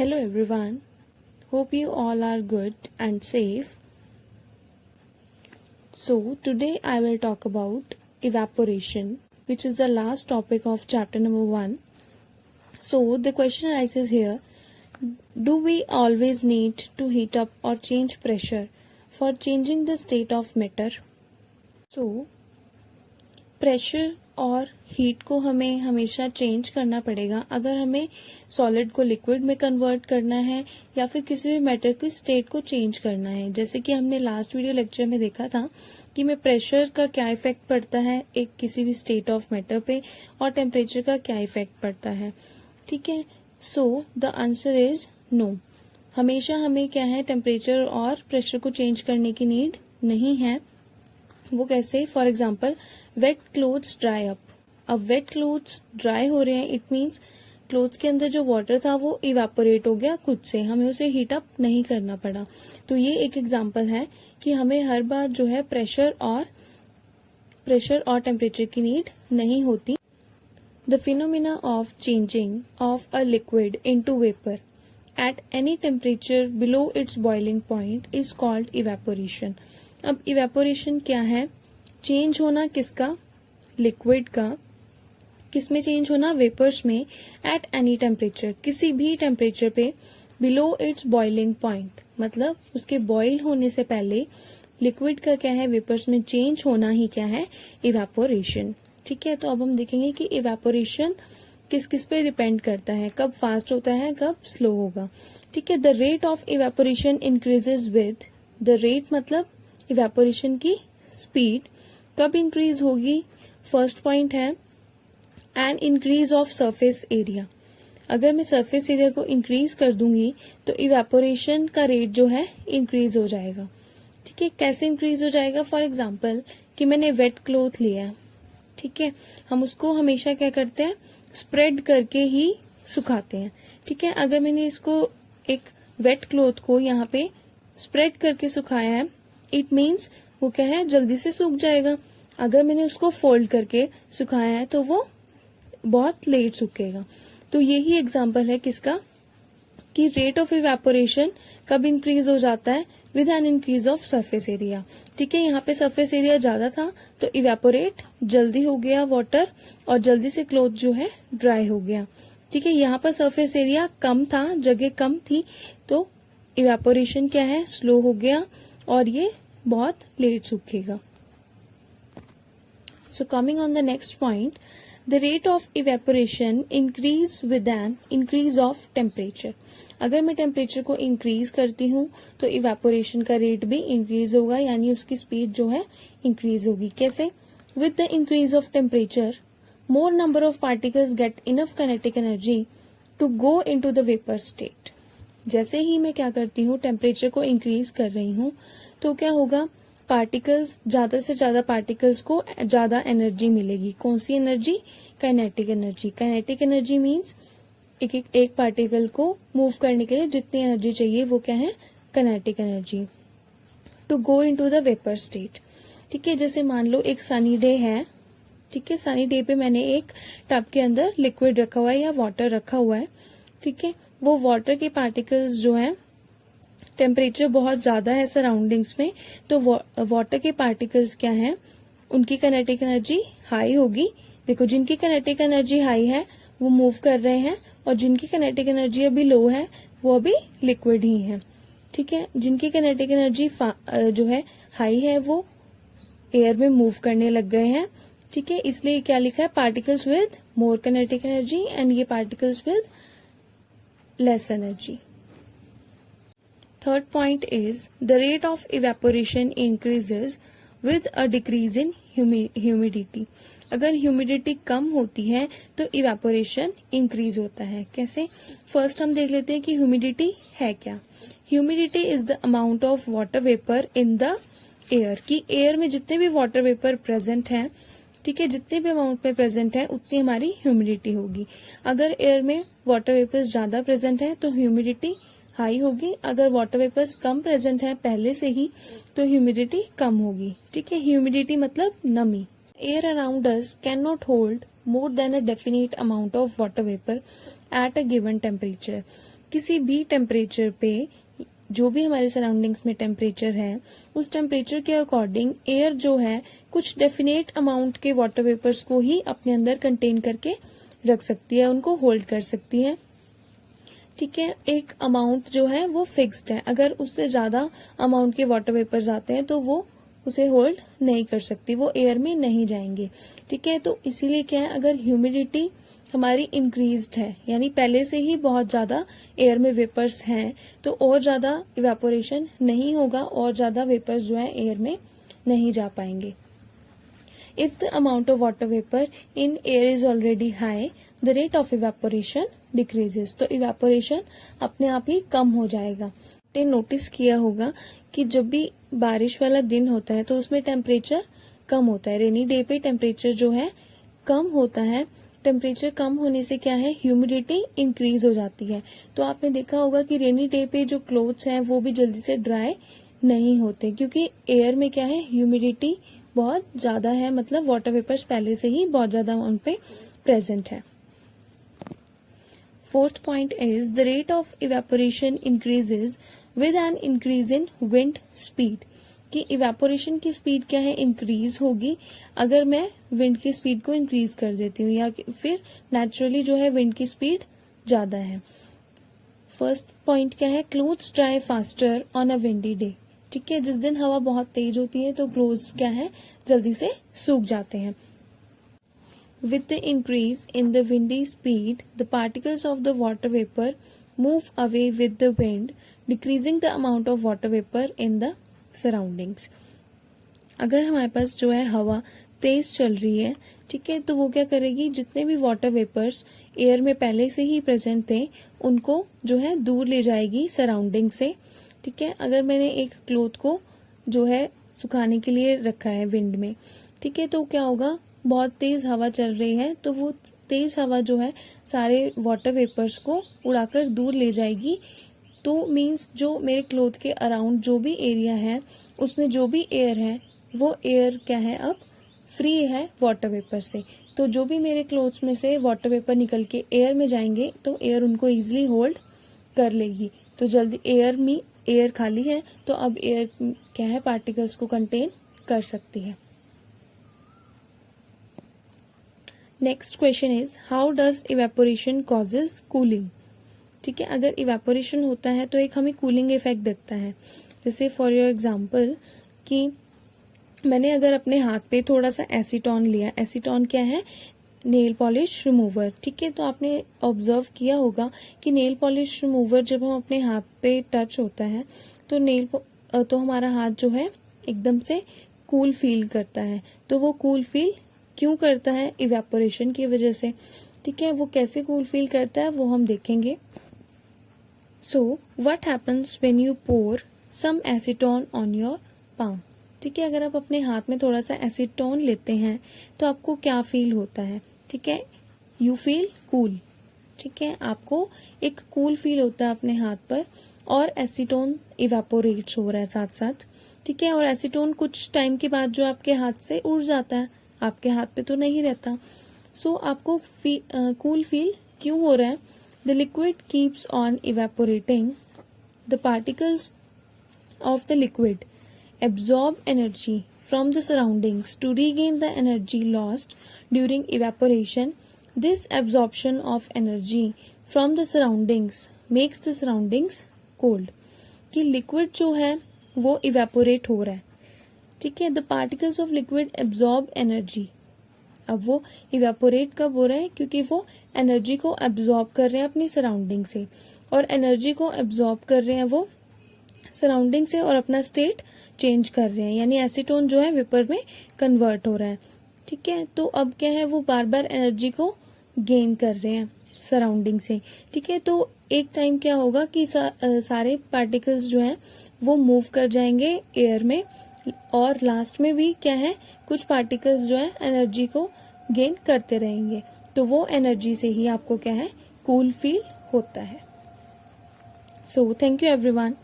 Hello everyone. Hope you all are good and safe. So today I will talk about evaporation, which is the last topic of chapter number 1. So the question arises here, do we always need to heat up or change pressure for changing the state of matter? So pressure और heat को हमें हमेशा change करना पड़ेगा अगर हमें solid को liquid में कन्वर्ट करना है या फिर किसी भी मैटर की स्टेट को चेंज करना है। जैसे कि हमने लास्ट वीडियो लेक्चर में देखा था कि में प्रेशर का क्या इफेक्ट पड़ता है एक किसी भी स्टेट ऑफ मैटर पे और टेम्परेचर का क्या इफेक्ट पड़ता है। ठीक है, so the answer is no. हमेशा हमें क्या है, टेम्परेचर और प्रेशर को चेंज करने की नीड नहीं है। वो कैसे? For example wet clothes dry up. अब वेट क्लोथ्स ड्राई हो रहे हैं, इट मीन्स क्लोथ्स के अंदर जो वाटर था वो इवेपोरेट हो गया खुद से, हमें उसे हीट अप नहीं करना पड़ा। तो ये एक एग्जाम्पल है कि हमें हर बार जो है प्रेशर और टेम्परेचर की नीड नहीं होती। The phenomena of changing of a liquid into vapour at any temperature below it's boiling point is called evaporation. अब इवेपोरेशन क्या है? चेंज होना किसका? लिक्विड का। किस में चेंज होना? वेपर्स में। एट एनी टेम्परेचर, किसी भी टेम्परेचर पे, बिलो इट्स बॉइलिंग पॉइंट, मतलब उसके बॉइल होने से पहले लिक्विड का क्या है, वेपर्स में चेंज होना ही क्या है, इवेपोरेशन। ठीक है, तो अब हम देखेंगे कि इवेपोरेशन किस किस पे डिपेंड करता है, कब फास्ट होता है, कब स्लो होगा। ठीक है, the rate of evaporation increases with, the rate मतलब इवेपोरेशन की स्पीड कब इंक्रीज होगी? फर्स्ट पॉइंट है N increase of surface area. अगर मैं सरफेस एरिया को इंक्रीज कर दूंगी तो इवेपोरेशन का रेट जो है इंक्रीज हो जाएगा। ठीक है, कैसे इंक्रीज हो जाएगा? फॉर एग्जाम्पल कि मैंने वेट क्लोथ लिया है, ठीक है, हम उसको हमेशा क्या करते हैं, स्प्रेड करके ही सुखाते हैं। ठीक है, अगर मैंने इसको एक वेट क्लोथ को यहाँ पे स्प्रेड करके सुखाया है, इट मीन्स वो क्या है, जल्दी से सूख जाएगा। अगर मैंने उसको फोल्ड करके सुखाया है तो वो बहुत लेट सूखेगा। तो यही एग्जांपल है किसका, कि रेट ऑफ इवेपोरेशन कब इंक्रीज हो जाता है? With an increase of surface area. ठीक है, यहाँ पे सरफेस एरिया ज्यादा था तो इवेपोरेट जल्दी हो गया वाटर और जल्दी से क्लोथ जो है ड्राई हो गया। ठीक है, यहाँ पर सरफेस एरिया कम था, जगह कम थी, तो इवेपोरेशन क्या है, स्लो हो गया और ये बहुत लेट सूखेगा। So coming on the next point, the rate of evaporation increase with an increase of temperature. अगर मैं टेम्परेचर को इंक्रीज करती हूँ तो इवेपोरेशन का रेट भी इंक्रीज होगा, यानी उसकी स्पीड जो है इंक्रीज होगी। कैसे? With the increase of temperature more number of particles get enough kinetic energy to go into the vapour state. जैसे ही मैं क्या करती हूँ, टेम्परेचर को इंक्रीज कर रही हूँ, तो क्या होगा, पार्टिकल्स, ज्यादा से ज्यादा पार्टिकल्स को ज्यादा एनर्जी मिलेगी। कौन सी energy? Kinetic energy. Kinetic energy means एक पार्टिकल को मूव करने के लिए जितनी एनर्जी चाहिए वो क्या है, kinetic energy. To go into the vapour state. ठीक है, जैसे मान लो एक सनी डे है, ठीक है, सनी डे पे मैंने एक टब के अंदर लिक्विड रखा हुआ है या वाटर रखा हुआ है। ठीक है, वो वाटर के पार्टिकल्स जो है, टेम्परेचर बहुत ज्यादा है सराउंडिंग्स में, तो वाटर के पार्टिकल्स क्या हैं, उनकी काइनेटिक एनर्जी हाई होगी। देखो, जिनकी काइनेटिक एनर्जी हाई है वो मूव कर रहे हैं और जिनकी काइनेटिक एनर्जी अभी लो है वो अभी लिक्विड ही है। ठीक है, जिनकी काइनेटिक एनर्जी जो है हाई है वो एयर में मूव करने लग गए हैं। ठीक है, इसलिए क्या लिखा है, particles with more kinetic energy and ये particles with less energy. Third point is the rate of evaporation increases with a decrease in humidity. अगर ह्यूमिडिटी कम होती है तो इवेपोरेशन इंक्रीज होता है। कैसे? फर्स्ट हम देख लेते हैं कि ह्यूमिडिटी है क्या। Humidity is the amount of water vapour in the air, कि एयर में जितने भी वाटर वेपर प्रेजेंट हैं, ठीक है, जितने भी अमाउंट में प्रेजेंट है उतनी हमारी ह्यूमिडिटी होगी। अगर एयर में वाटर वेपर्स ज्यादा प्रेजेंट है तो ह्यूमिडिटी हाई होगी, अगर वाटर वेपर्स कम प्रेजेंट है पहले से ही तो ह्यूमिडिटी कम होगी। ठीक है, ह्यूमिडिटी मतलब नमी। Air around us can not hold more than a definite amount of water vapour at a given temperature. किसी भी टेम्परेचर पे, जो भी हमारे सराउंडिंग्स में टेम्परेचर है, उस टेम्परेचर के अकॉर्डिंग एयर जो है कुछ डेफिनेट अमाउंट के वाटर वेपर्स को ही अपने अंदर कंटेन करके रख सकती है, उनको होल्ड कर सकती है। ठीक है, एक अमाउंट जो है वो फिक्स्ड है, अगर उससे ज्यादा अमाउंट के वाटर वेपर्स आते हैं तो वो उसे होल्ड नहीं कर सकती, वो एयर में नहीं जाएंगे। ठीक है, तो इसीलिए क्या है, अगर ह्यूमिडिटी हमारी इंक्रीज्ड है, यानी पहले से ही बहुत ज्यादा एयर में वेपर्स हैं, तो और ज्यादा इवेपोरेशन नहीं होगा, और ज्यादा वेपर्स जो है एयर में नहीं जा पाएंगे। If the amount of water vapor in air is already high, the rate of evaporation decreases. तो evaporation अपने आप ही कम हो जाएगा। आपने नोटिस किया होगा कि जब भी बारिश वाला दिन होता है तो उसमें टेम्परेचर कम होता है। रेनी डे पे टेम्परेचर जो है कम होता है। टेम्परेचर कम होने से क्या है, ह्यूमिडिटी इंक्रीज हो जाती है। तो आपने देखा होगा कि रेनी डे पे जो क्लोथ्स हैं वो भी जल्दी से ड्राई नहीं होते, क्योंकि एयर में क्या है, ह्यूमिडिटी बहुत ज्यादा है, मतलब वाटर वेपर्स पहले से ही बहुत ज्यादा अमाउंट पे प्रेजेंट है। Fourth point is the rate of evaporation increases with an increase in wind speed. कि इवेपोरेशन की स्पीड क्या है, इंक्रीज होगी अगर मैं विंड की स्पीड को इंक्रीज कर देती हूँ, या फिर नेचुरली जो है विंड की स्पीड ज्यादा है। फर्स्ट पॉइंट क्या है, clothes dry faster on a windy day. ठीक है, जिस दिन हवा बहुत तेज होती है तो क्लोथ्स क्या है, जल्दी से सूख जाते हैं। With the increase in the windy speed the particles of the water vapour move away with the wind, decreasing the amount of water vapour in the surroundings. अगर हमारे पास जो है हवा तेज चल रही है, ठीक है, तो वो क्या करेगी, जितने भी वाटर वेपर्स एयर में पहले से ही प्रेजेंट थे उनको जो है दूर ले जाएगी सराउंडिंग से। ठीक है, अगर मैंने एक क्लोथ को जो है सुखाने के लिए रखा है विंड में, ठीक है, तो क्या होगा, बहुत तेज हवा चल रही है तो वो तेज हवा जो है सारे वाटर वेपर्स को उड़ाकर दूर ले जाएगी। तो मीन्स जो मेरे क्लोथ के अराउंड जो भी एरिया है उसमें जो भी एयर है वो एयर क्या है, अब फ्री है वाटर वेपर से। तो जो भी मेरे क्लोथ्स में से वाटर वेपर निकल के एयर में जाएंगे तो एयर उनको इजिली होल्ड कर लेगी। तो जल्दी एयर खाली है तो अब एयर क्या है, पार्टिकल्स को कंटेन कर सकती है। Next question is how does evaporation causes cooling. ठीक है, अगर इवेपोरेशन होता है तो एक हमें कूलिंग इफेक्ट दिखता है। जैसे फॉर योर एग्जांपल कि मैंने अगर अपने हाथ पे थोड़ा सा एसीटोन लिया, एसीटोन क्या है, नेल पॉलिश रिमूवर। ठीक है, तो आपने ऑब्जर्व किया होगा कि नेल पॉलिश रिमूवर जब हम अपने हाथ पे टच होता है तो हमारा हाथ जो है एकदम से कूल फील करता है। तो वो कूल फील क्यों करता है, इवेपोरेशन की वजह से। ठीक है, वो कैसे कूल फील करता है वो हम देखेंगे। So what happens when you pour some acetone on your palm. ठीक है, अगर आप अपने हाथ में थोड़ा सा एसीटोन लेते हैं तो आपको क्या फील होता है। ठीक है, यू फील कूल। ठीक है, आपको एक कूल फील होता है अपने हाथ पर, और एसीटोन इवेपोरेट्स हो रहा है साथ साथ। ठीक है, और एसीटोन कुछ टाइम के बाद जो आपके हाथ से उड़ जाता है, आपके हाथ पे तो नहीं रहता। सो आपको कूल फील क्यों हो रहा है। The liquid keeps on evaporating, the particles of the liquid absorb energy from the surroundings to regain the energy lost during evaporation. This absorption of energy from the surroundings makes the surroundings cold. कि liquid जो है वो evaporate हो रहा है। ठीक है, the particles of liquid absorb energy. अब वो evaporate कब हो रहा है, क्योंकि वो energy को absorb कर रहे हैं अपनी surrounding से, और energy को absorb कर रहे हैं वो सराउंडिंग से और अपना स्टेट चेंज कर रहे हैं, यानी एसीटोन जो है वेपर में कन्वर्ट हो रहा है। ठीक है, तो अब क्या है, वो बार बार एनर्जी को गेन कर रहे हैं सराउंडिंग से। ठीक है, तो एक टाइम क्या होगा कि सारे पार्टिकल्स जो हैं वो मूव कर जाएंगे एयर में, और लास्ट में भी क्या है, कुछ पार्टिकल्स जो है एनर्जी को गेन करते रहेंगे। तो वो एनर्जी से ही आपको क्या है, कूल फील होता है। So thank you everyone.